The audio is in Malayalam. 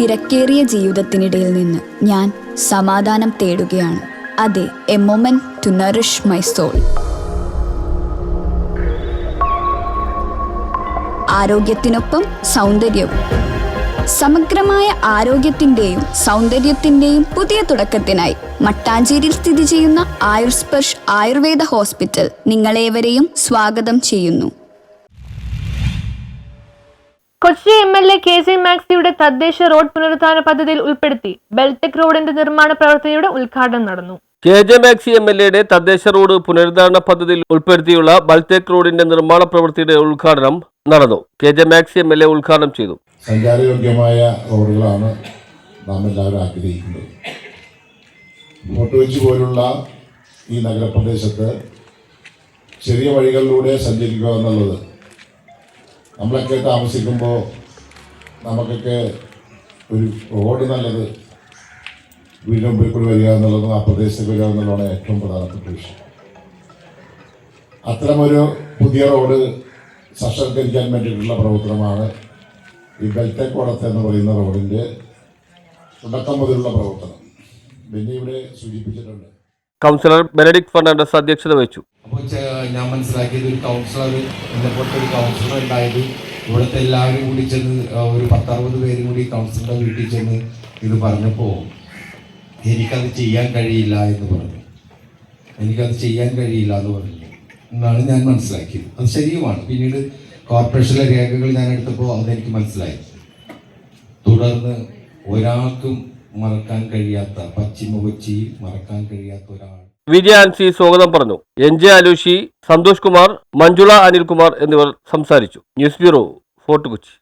തിരക്കേറിയ ജീവിതത്തിനിടയിൽ നിന്ന് ഞാൻ സമാധാനം തേടുകയാണ്. അതെ, a moment to nourish my soul. ആരോഗ്യത്തിനൊപ്പം സൗന്ദര്യവും. സമഗ്രമായ ആരോഗ്യത്തിൻ്റെയും സൗന്ദര്യത്തിൻ്റെയും പുതിയ തുടക്കത്തിനായി മട്ടാഞ്ചേരിയിൽ സ്ഥിതി ചെയ്യുന്ന ആയുർസ്പർശ് ആയുർവേദ ഹോസ്പിറ്റൽ നിങ്ങളേവരെയും സ്വാഗതം ചെയ്യുന്നു. കൊച്ചി MLA KJ മാക്സിയുടെ തദ്ദേശ റോഡ് പുനരുദ്ധാരണ പദ്ധതിയിൽ ഉൾപ്പെടുത്തി ബെൽടെക് റോഡിന്റെ നിർമ്മാണ പ്രവർത്തനയുടെ ഉദ്ഘാടനം നടന്നു. KJ മാക്സി MLAയുടെ തദ്ദേശ റോഡ് പുനരുദ്ധാരണ പദ്ധതിയിൽ ഉൾപ്പെടുത്തിയുള്ള ബെൽടെക് റോഡിന്റെ നിർമ്മാണ പ്രവൃത്തിയുടെ ഉദ്ഘാടനം നടന്നു. KJ മാക്സി MLA ഉദ്ഘാടനം ചെയ്തു. സഞ്ചാരയോഗ്യമായ റോഡുകളാണ് നാം എല്ലാവരും ആഗ്രഹിക്കുന്നത്. ഫോർട്ട് കൊച്ചി പോലുള്ള ഈ നഗരപ്രദേശത്ത് ചെറിയ വഴികളിലൂടെ സഞ്ചരിക്കുക എന്നുള്ളത് നമ്മളൊക്കെ താമസിക്കുമ്പോൾ നമുക്കൊക്കെ ഒരു റോഡ് നല്ലത് വീടിന് മുമ്പിൽ കൂടി വരിക എന്നുള്ളതും ആ പ്രദേശത്ത് വരിക എന്നുള്ളതാണ് ഏറ്റവും പ്രധാനപ്പെട്ട വിഷയം. അത്തരമൊരു പുതിയ റോഡ് സാക്ഷാത്കരിക്കാൻ വേണ്ടിയിട്ടുള്ള പ്രവർത്തനമാണ് ഈ ബെൽടെക് കോടത്ത് എന്ന് പറയുന്ന റോഡിൻ്റെ തുടക്കം മുതലുള്ള പ്രവർത്തനം. പിന്നെ ഇവിടെ സൂചിപ്പിച്ചിട്ടുണ്ട്. കൗൺസിലർ ബെനഡിക്ട് ഫെർണാണ്ടസ് അധ്യക്ഷത വഹിച്ചു. അപ്പോൾ ഞാൻ മനസ്സിലാക്കിയത് ഒരു കൗൺസിലർ എന്നെപ്പോലത്തെ ഒരു കൗൺസിലർ ഉണ്ടായത് ഇവിടുത്തെ എല്ലാവരും കൂടി ചെന്ന് ഒരു 10-60 പേരും കൂടി കൗൺസിലറുടെ വീട്ടിൽ ചെന്ന് ഇത് പറഞ്ഞപ്പോൾ എനിക്കത് ചെയ്യാൻ കഴിയില്ല എന്ന് പറഞ്ഞു. എന്നാണ് ഞാൻ മനസ്സിലാക്കിയത്. അത് ശരിയുമാണ്. പിന്നീട് കോർപ്പറേഷനിലെ രേഖകൾ ഞാൻ എടുത്തപ്പോൾ അതെനിക്ക് മനസ്സിലായി. തുടർന്ന് ഒരാൾക്കും മറക്കാൻ കഴിയാത്ത, പശ്ചിമ കൊച്ചിയിൽ മറക്കാൻ കഴിയാത്ത ഒരാൾ വിജയ ആൻസി സ്വാഗതം പറഞ്ഞു. NJ ആലുഷി, സന്തോഷ് കുമാർ, മഞ്ജുള അനിൽകുമാർ എന്നിവർ സംസാരിച്ചു. News bureau, fort Kochi.